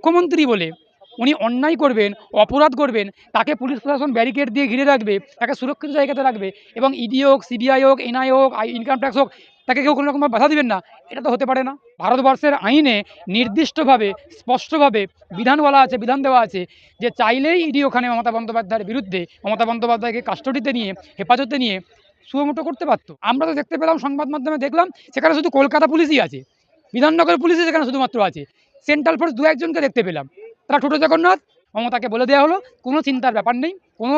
মুখ্যমন্ত্রী বলে উনি অন্যায় করবেন, অপরাধ করবেন, তাকে পুলিশ প্রশাসন ব্যারিকেড দিয়ে ঘিরে রাখবে, তাকে সুরক্ষিত জায়গাতে রাখবে এবং ইডি হোক, সিবিআই হোক, এনআই হোক, ইনকাম ট্যাক্স হোক, তাকে কেউ কোনো রকমভাবে বাধা দিবেন না, এটা তো হতে পারে না। ভারতবর্ষের আইনে নির্দিষ্টভাবে স্পষ্টভাবে বিধান বলা আছে, বিধান দেওয়া আছে যে চাইলেই ইডি ওখানে মমতা বন্দ্যোপাধ্যায়ের বিরুদ্ধে, মমতা বন্দ্যোপাধ্যায়কে কাস্টডিতে নিয়ে, হেফাজতে নিয়ে সুমোটো করতে পারতো। আমরা তো দেখতে পেলাম, সংবাদ মাধ্যমে দেখলাম, সেখানে শুধু কলকাতা পুলিশই আছে, বিধাননগর পুলিশই সেখানে শুধুমাত্র আছে, সেন্ট্রাল ফোর্স দু একজনকে দেখতে পেলাম। তারা ছোটো জগন্নাথ, মমতাকে বলে দেওয়া হলো কোনো চিন্তার ব্যাপার নেই, কোনো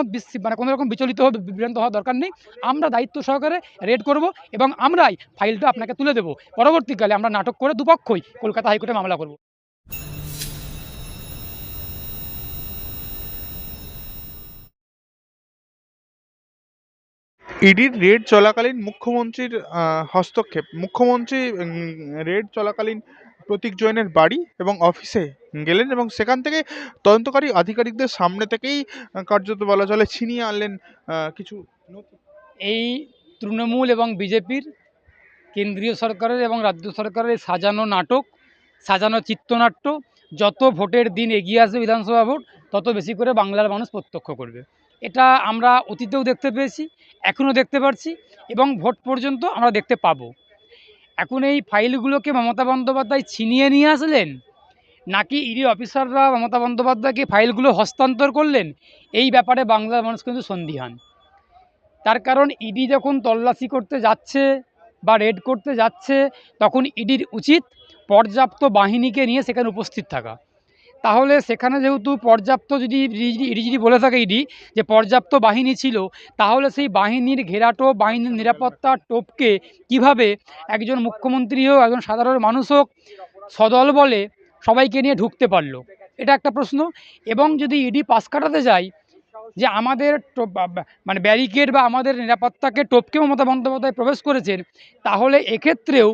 কোনো রকম বিচলিত বিভ্রান্ত হওয়ার দরকার নেই, আমরা দায়িত্ব সহকারে রেড করব এবং আমরাই ফাইলটা আপনাকে তুলে দেবো। পরবর্তীকালে আমরা নাটক করে দুপক্ষই কলকাতা হাইকোর্টে মামলা করব। ইডির রেড চলাকালীন মুখ্যমন্ত্রীর হস্তক্ষেপ, মুখ্যমন্ত্রী রেড চলাকালীন প্রতীক জৈনের বাড়ি এবং অফিসে গেলেন এবং সেখান থেকে তদন্তকারী আধিকারিকদের সামনে থেকেই কার্যত বলা চলে ছিনিয়ে আনলেন কিছু নথি। এই তৃণমূল এবং বিজেপির, কেন্দ্রীয় সরকারের এবং রাজ্য সরকারের সাজানো নাটক, সাজানো চিত্রনাট্য, যত ভোটের দিন এগিয়ে আসবে বিধানসভা ভোট, তত বেশি করে বাংলার মানুষ প্রত্যক্ষ করবে। এটা আমরা অতীতেও দেখতে পেয়েছি, এখনও দেখতে পাচ্ছি এবং ভোট পর্যন্ত আমরা দেখতে পাবো। এখন এই ফাইলগুলোকে মমতা বন্দ্যোপাধ্যায় ছিনিয়ে নিয়ে আসলেন, নাকি ইডি অফিসাররা মমতা বন্দ্যোপাধ্যায়কে ফাইলগুলো হস্তান্তর করলেন, এই ব্যাপারে বাংলার মানুষ কিন্তু সন্দিহান। তার কারণ ইডি যখন তল্লাশি করতে যাচ্ছে বা রেড করতে যাচ্ছে, তখন ইডির উচিত পর্যাপ্ত বাহিনীকে নিয়ে সেখানে উপস্থিত থাকা। তাহলে সেখানে যেহেতু পর্যাপ্ত, যদি ইডি যদি বলে থাকে ইডি যে পর্যাপ্ত বাহিনী ছিল, তাহলে সেই বাহিনীর ঘেরাটো, বাহিনীর নিরাপত্তা টোপকে কিভাবে একজন মুখ্যমন্ত্রী হোক, একজন সাধারণ মানুষ হোক, সদল বলে সবাইকে নিয়ে ঢুকতে পারলো, এটা একটা প্রশ্ন। এবং যদি ইডি পাশ কাটাতে যায় যে আমাদের মানে ব্যারিকেড বা আমাদের নিরাপত্তাকে টপকে মমতা বন্দ্যোপাধ্যায় প্রবেশ করেছেন, তাহলে এক্ষেত্রেও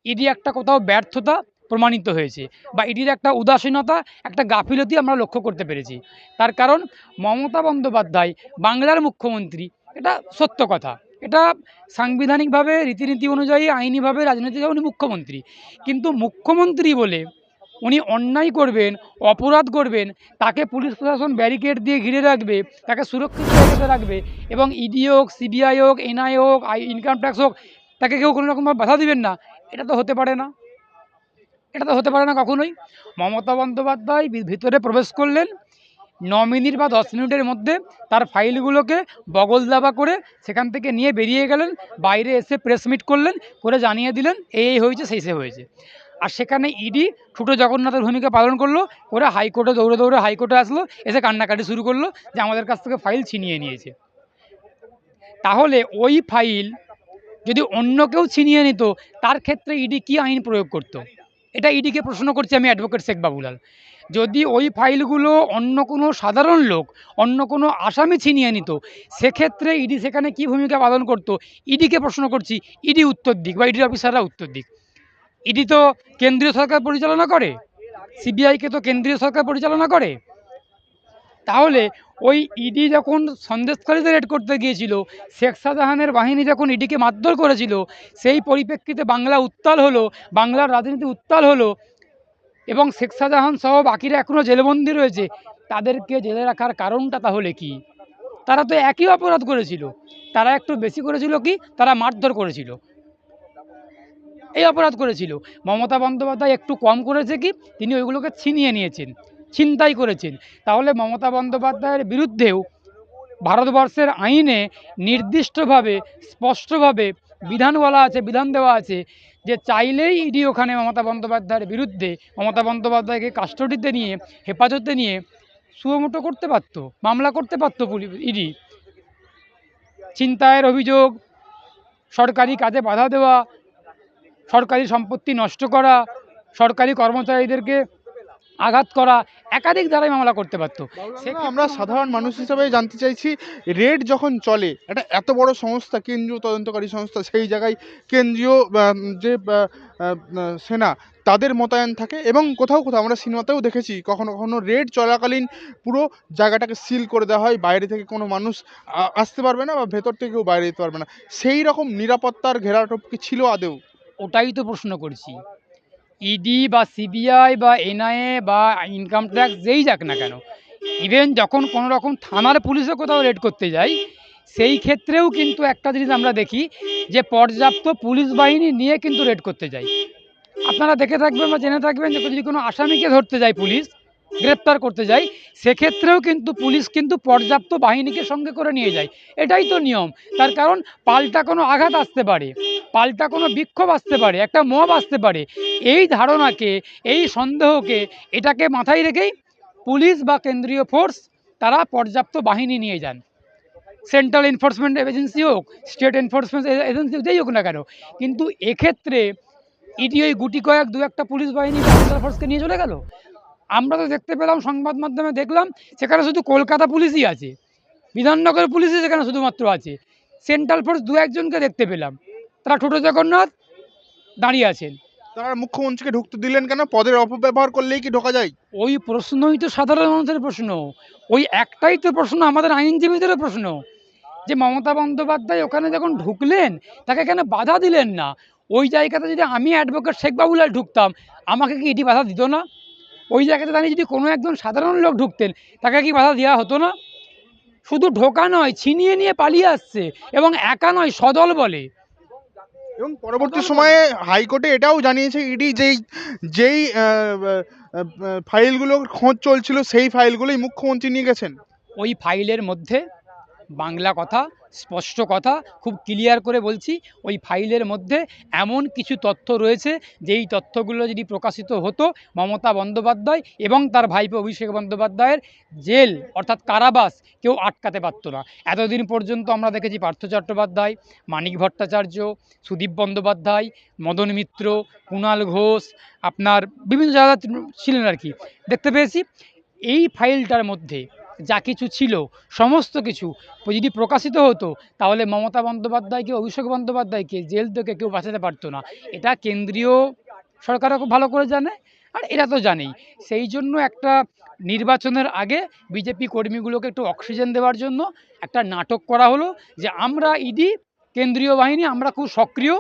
ইডি একটা কোথাও ব্যর্থতা প্রমাণিত হয়েছে বা ইডির একটা উদাসীনতা, একটা গাফিলতি আমরা লক্ষ্য করতে পেরেছি। তার কারণ মমতা বন্দ্যোপাধ্যায় বাংলার মুখ্যমন্ত্রী, এটা সত্য কথা, এটা সাংবিধানিকভাবে, রীতিনীতি অনুযায়ী, আইনিভাবে, রাজনৈতিকভাবে উনি মুখ্যমন্ত্রী, কিন্তু মুখ্যমন্ত্রী বলে উনি অন্যায় করবেন, অপরাধ করবেন, তাকে পুলিশ প্রশাসন ব্যারিকেড দিয়ে ঘিরে রাখবে, তাকে সুরক্ষিত জায়গাতে রাখবে এবং ইডি হোক, সিবিআই হোক, এনআই হোক, ইনকাম ট্যাক্স হোক, তাকে কেউ কোনো রকমভাবে বাধা দিবেন না, এটা তো হতে পারে না, এটা তো হতে পারে না কখনোই। মমতা বন্দ্যোপাধ্যায় ভিতরে প্রবেশ করলেন, 9 মিনিট বা 10 মিনিটের মধ্যে তার ফাইলগুলোকে বগল দাবা করে সেখান থেকে নিয়ে বেরিয়ে গেলেন, বাইরে এসে প্রেস মিট করলেন, করে জানিয়ে দিলেন এই হয়েছে, সেই সে হয়েছে। আর সেখানে ইডি ছোটো জগন্নাথের ভূমিকা পালন করলো, করে হাইকোর্টে দৌড়ে দৌড়ে হাইকোর্টে আসলো, এসে কান্নাকাটি শুরু করলো যে আমাদের কাছ থেকে ফাইল ছিনিয়ে নিয়েছে। তাহলে ওই ফাইল যদি অন্য কেউ ছিনিয়ে নিত, তার ক্ষেত্রে ইডি কী আইন প্রয়োগ করতো? এটা ইডিকে প্রশ্ন করছি আমি, অ্যাডভোকেট শেখ বাবুলাল। যদি ওই ফাইলগুলো অন্য কোনো সাধারণ লোক, অন্য কোনো আসামি ছিনিয়ে নিত, সেক্ষেত্রে ইডি সেখানে কী ভূমিকা পালন করতো? ইডিকে প্রশ্ন করছি, ইডি উত্তর দিক বা ইডির অফিসাররা উত্তর দিক। ইডি তো কেন্দ্রীয় সরকার পরিচালনা করে, সিবিআইকে তো কেন্দ্রীয় সরকার পরিচালনা করে। তাহলে ওই ইডি যখন সন্দেশখালিতে রেড করতে গিয়েছিল, শেখ শাহজাহানের বাহিনী যখন ইডিকে মারধর করেছিল, সেই পরিপ্রেক্ষিতে বাংলা উত্তাল হলো, বাংলার রাজনীতি উত্তাল হলো এবং শেখ শাহজাহান সহ বাকিরা এখনও জেলবন্দি রয়েছে। তাদেরকে জেলে রাখার কারণটা তাহলে কি? তারা তো একই অপরাধ করেছিল, তারা একটু বেশি করেছিল কি, তারা মারধর করেছিল, এই অপরাধ করেছিল। মমতা বন্দ্যোপাধ্যায় একটু কম করেছে কি, তিনি ওইগুলোকে ছিনিয়ে নিয়েছেন, ছিনতাই করেছেন। তাহলে মমতা বন্দ্যোপাধ্যায়ের বিরুদ্ধেও ভারতবর্ষের আইনে নির্দিষ্টভাবে, স্পষ্টভাবে বিধান বলা আছে, বিধান দেওয়া আছে যে চাইলেই ইডি ওখানে মমতা বন্দ্যোপাধ্যায়ের বিরুদ্ধে, মমতা বন্দ্যোপাধ্যায়কে কাস্টডিতে নিয়ে, হেফাজতে নিয়ে সুমোটো করতে পারতো, মামলা করতে পারতো ইডি। ছিনতাইয়ের অভিযোগ, সরকারি কাজে বাধা দেওয়া, সরকারি সম্পত্তি নষ্ট করা, সরকারি কর্মচারীদেরকে আঘাত করা, একাধিক ধারায় মামলা করতে পারত। আমরা সাধারণ মানুষ হিসেবে জানতে চাইছি, রেড যখন চলে, একটা এত বড় সংস্থা, কেন্দ্রীয় তদন্তকারী সংস্থা, সেই জায়গায় কেন্দ্রীয় যে সেনা, তাদের মোতায়েন থাকে এবং কোথাও কোথাও আমরা সিনেমাতেও দেখেছি কখনো কখনো রেড চলাকালীন পুরো জায়গাটাকে সিল করে দেওয়া হয়, বাইরে থেকে কোনো মানুষ আসতে পারবে না বা ভেতর থেকেও বাইরে যেতে পারবে না। সেই রকম নিরাপত্তার ঘেরাটোপ কি ছিল আদেও? ওটাই তো প্রশ্ন করছি। ইডি বা সিবিআই বা এনআইএ বা ইনকাম ট্যাক্স যেই যাক না কেন, ইভেন যখন কোনো রকম থানার পুলিশও কোথাও রেড করতে যায়, সেই ক্ষেত্রেও কিন্তু একটা জিনিস আমরা দেখি যে পর্যাপ্ত পুলিশ বাহিনী নিয়ে কিন্তু রেড করতে যায়। আপনারা দেখে থাকবেন বা জেনে থাকবেন যে যদি কোনো আসামিকে ধরতে যায় পুলিশ, গ্রেপ্তার করতে যায়, সেক্ষেত্রেও কিন্তু পুলিশ কিন্তু পর্যাপ্ত বাহিনীকে সঙ্গে করে নিয়ে যায়। এটাই তো নিয়ম। তার কারণ পাল্টা কোনো আঘাত আসতে পারে, পাল্টা কোনো বিক্ষোভ আসতে পারে, একটা মব আসতে পারে। এই ধারণাকে, এই সন্দেহকে, এটাকে মাথায় রেখেই পুলিশ বা কেন্দ্রীয় ফোর্স তারা পর্যাপ্ত বাহিনী নিয়ে যান। সেন্ট্রাল এনফোর্সমেন্ট এজেন্সি হোক, স্টেট এনফোর্সমেন্ট এজেন্সি যেই হোক না কেন, কিন্তু এক্ষেত্রে ইডি ওই গুটি কয়েক দু একটা পুলিশ বাহিনী বা সেন্ট্রাল ফোর্সকে নিয়ে চলে গেল। আমরা তো দেখতে পেলাম, সংবাদ মাধ্যমে দেখলাম, সেখানে শুধু কলকাতা পুলিশই আছে, বিধাননগর পুলিশই সেখানে শুধুমাত্র আছে। সেন্ট্রাল ফোর্স দু একজনকে দেখতে পেলাম, তারা ছোটো জগন্নাথ দাঁড়িয়ে আছেন। তারা মুখ্যমন্ত্রীকে ঢুকতে দিলেন কেন? পদের অপব্যবহার করলেই কি ঢোকা যায়? ওই প্রশ্নই তো সাধারণ মানুষের প্রশ্ন, ওই একটাই তো প্রশ্ন আমাদের আইনজীবীদেরও প্রশ্ন, যে মমতা বন্দ্যোপাধ্যায় ওখানে যখন ঢুকলেন তাকে কেন বাধা দিলেন না? ওই জায়গাতে যদি আমি অ্যাডভোকেট শেখ বাবুলাল ঢুকতাম, আমাকে কি ইডি বাধা দিত না? ওই জায়গাতে দাঁড়িয়ে যদি কোনো একজন সাধারণ লোক ঢুকতেন, তাকে কি বাধা দেওয়া হতো না? শুধু ঢোকা নয়, ছিনিয়ে নিয়ে পালিয়ে আসছে, এবং একা নয়, সদল বলে। এবং পরবর্তী সময়ে হাইকোর্টে এটাও জানিয়েছে ইডি যেই যেই ফাইলগুলোর খোঁজ চলছিল সেই ফাইলগুলোই মুখ্যমন্ত্রী নিয়ে গেছেন। ওই ফাইলের মধ্যে বাংলা কথা, স্পষ্ট কথা, খুব ক্লিয়ার করে বলছি, ওই ফাইলের মধ্যে এমন কিছু তথ্য রয়েছে, যেই তথ্যগুলো যদি প্রকাশিত হতো, মমতা বন্দ্যোপাধ্যায় এবং তার ভাইপো অভিষেক বন্দ্যোপাধ্যায়ের জেল অর্থাৎ কারাবাস কেউ আটকাতে পারতো না। এতদিন পর্যন্ত আমরা দেখেছি পার্থ চট্টোপাধ্যায়, মানিক ভট্টাচার্য, সুদীপ বন্দ্যোপাধ্যায়, মদন মিত্র, কুণাল ঘোষ, আপনার বিভিন্ন জায়গা ছিলেন আর কি, দেখতে পেয়েছি। এই ফাইলটার মধ্যে যা কিছু ছিল, সমস্ত কিছু যদি প্রকাশিত হতো, তাহলে মমতা বন্দ্যোপাধ্যায়কে, অভিষেক বন্দ্যোপাধ্যায়কে জেল থেকে কেউ বাঁচাতে পারতো না। এটা কেন্দ্রীয় সরকারও খুব ভালো করে জানে, আর এরা তো জানেই। সেই জন্য একটা নির্বাচনের আগে বিজেপি কর্মীগুলোকে একটু অক্সিজেন দেওয়ার জন্য একটা নাটক করা হলো, যে আমরা ইডি, কেন্দ্রীয় বাহিনী, আমরা খুব সক্রিয়,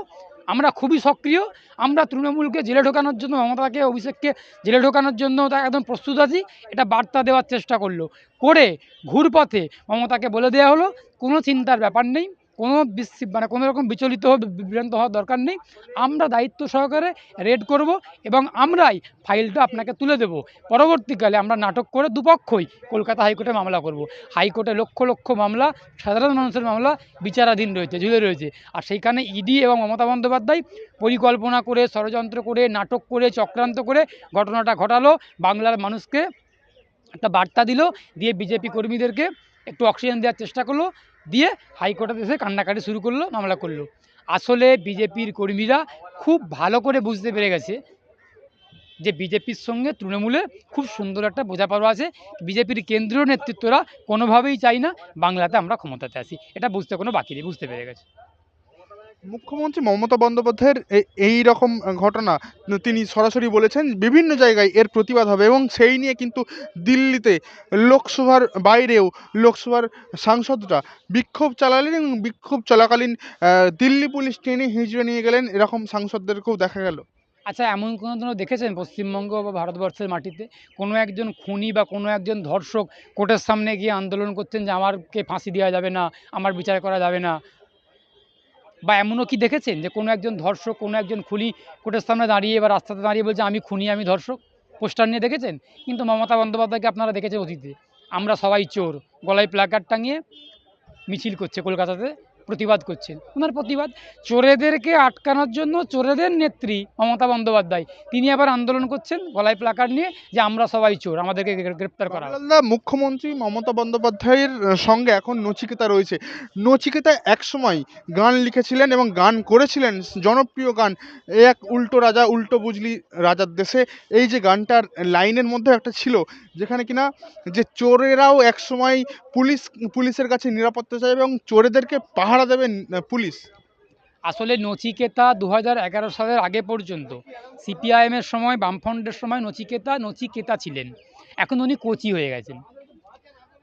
আমরা খুবই সক্রিয়, আমরা তৃণমূলকে জেলে ঢোকানোর জন্য, মমতাকে, অভিষেককে জেলে ঢোকানোর জন্য তা একদম প্রস্তুত আছি, এটা বার্তা দেওয়ার চেষ্টা করলো। করে ঘুরপথে মমতাকে বলে দেওয়া হলো, কোনো চিন্তার ব্যাপার নেই, কোনো মানে কোনো রকম বিচলিত বিভ্রান্ত হওয়ার দরকার নেই, আমরা দায়িত্ব সহকারে রেড করব এবং আমরাই ফাইলটা আপনাকে তুলে দেব। পরবর্তীকালে আমরা নাটক করে দুপক্ষই কলকাতা হাইকোর্টে মামলা করব। হাইকোর্টে লক্ষ লক্ষ মামলা, সাধারণ মানুষের মামলা বিচারাধীন রয়েছে, ঝুলে রয়েছে। আর সেইখানে ইডি এবং মমতা বন্দ্যোপাধ্যায় পরিকল্পনা করে, ষড়যন্ত্র করে, নাটক করে, চক্রান্ত করে ঘটনাটা ঘটালো, বাংলার মানুষকে একটা বার্তা দিল, দিয়ে বিজেপি কর্মীদেরকে একটু অক্সিজেন দেওয়ার চেষ্টা করলো, দিয়ে হাইকোর্টে এসে কান্নাকাটি শুরু করলো, মামলা করলো। আসলে বিজেপির কর্মীরা খুব ভালো করে বুঝতে পেরে গেছে যে বিজেপির সঙ্গে তৃণমূলের খুব সুন্দর একটা বোঝাপড়া আছে। বিজেপির কেন্দ্রীয় নেতৃত্বরা কোনোভাবেই চাই না বাংলাতে আমরা ক্ষমতাতে আসি, এটা বুঝতে কোনো বাকি নেই, বুঝতে পেরে গেছে। মুখ্যমন্ত্রী মমতা বন্দ্যোপাধ্যায়ের এই রকম ঘটনা তিনি সরাসরি বলেছেন বিভিন্ন জায়গায় এর প্রতিবাদ হবে, এবং সেই নিয়ে কিন্তু দিল্লিতে লোকসভার বাইরেও লোকসভার সাংসদরা বিক্ষোভ চালালেন, এবং বিক্ষোভ চলাকালীন দিল্লি পুলিশ টেনে হিঁচড়ে নিয়ে গেলেন, এরকম সাংসদদেরকেও দেখা গেল। আচ্ছা, এমন কোনো দিনও দেখেছেন পশ্চিমবঙ্গ বা ভারতবর্ষের মাটিতে কোনো একজন খুনি বা কোনো একজন ধর্ষক কোর্টের সামনে গিয়ে আন্দোলন করছেন যে আমারকে ফাঁসি দেওয়া যাবে না, আমার বিচার করা যাবে না? বা এমনও কি দেখেছেন যে কোনো একজন ধর্ষক, কোনো একজন খুনি কোর্টের সামনে দাঁড়িয়ে বা রাস্তাতে দাঁড়িয়ে বলছে আমি খুনি, আমি ধর্ষক, পোস্টার নিয়ে দেখেছেন? কিন্তু মমতা বন্দ্যোপাধ্যায়কে আপনারা দেখেছেন অতীতে আমরা সবাই চোর, গলায় প্ল্যাকার্ড টাঙিয়ে মিছিল করছে কলকাতাতে, প্রতিবাদ করছেন। ওনার প্রতিবাদ, চোরেদেরকে আটকানোর জন্য চোরেদের নেত্রী মমতা বন্দ্যোপাধ্যায় তিনি আবার আন্দোলন করছেন গলায় প্ল্যাকার্ড নিয়ে যে আমরা সবাই চোর, আমাদেরকে গ্রেপ্তার করা হোক। বাংলার মুখ্যমন্ত্রী মমতা বন্দ্যোপাধ্যায়ের সঙ্গে এখন নচিকেতা রয়েছে। নচিকেতা একসময় গান লিখেছিলেন এবং গান করেছিলেন, জনপ্রিয় গান, এই এক উল্টো রাজা উল্টো বুঝলি রাজার দেশে। এই যে গানটার লাইনের মধ্যে একটা ছিল যেখানে কিনা যে চোরেরাও একসময় পুলিশের কাছে নিরাপত্তা চাইবে এবং চোরেদেরকে পাহারা দেবে পুলিশ। আসলে নচিকেতা 2011 সালের আগে পর্যন্ত সিপিআইএমের সময়, বামফ্রন্টের সময় নচিকেতা ছিলেন। এখন উনি কোচি হয়ে গেছেন।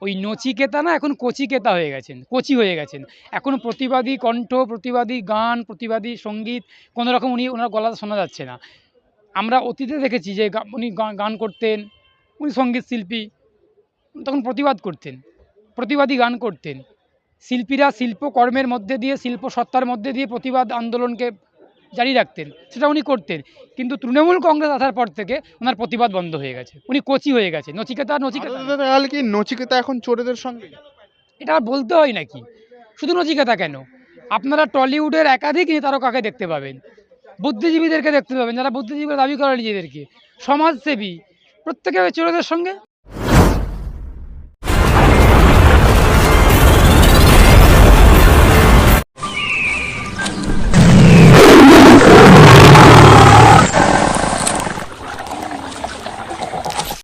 ওই নচিকেতা না, এখন কচিকেতা হয়ে গেছেন, কোচি হয়ে গেছেন। এখন প্রতিবাদী কণ্ঠ, প্রতিবাদী গান, প্রতিবাদী সঙ্গীত কোনো রকম ওনার গলাতে শোনা যাচ্ছে না। আমরা অতীতে দেখেছি যে উনি গান করতেন, উনি সঙ্গীত শিল্পী, তখন প্রতিবাদ করতেন, প্রতিবাদী গান করতেন। শিল্পীরা শিল্পকর্মের মধ্যে দিয়ে, শিল্প সত্তার মধ্যে দিয়ে প্রতিবাদ আন্দোলনকে জারি রাখতেন, সেটা উনি করতেন। কিন্তু তৃণমূল কংগ্রেস আসার পর থেকে ওনার প্রতিবাদ বন্ধ হয়ে গেছে, উনি কোচি হয়ে গেছে, নচিকেতা নচিকেতা না। তাহলে কি নচিকেতা এখন চোরেদের সঙ্গে? এটা আর বলতে হয় নাকি? শুধু নচিকেতা কেন, আপনারা টলিউডের একাধিক তারকাকে দেখতে পাবেন, বুদ্ধিজীবীদেরকে দেখতে পাবেন, যারা বুদ্ধিজীবীরা দাবি করে নিজেদেরকে, সমাজসেবী, প্রত্যেকে চোরেদের সঙ্গে।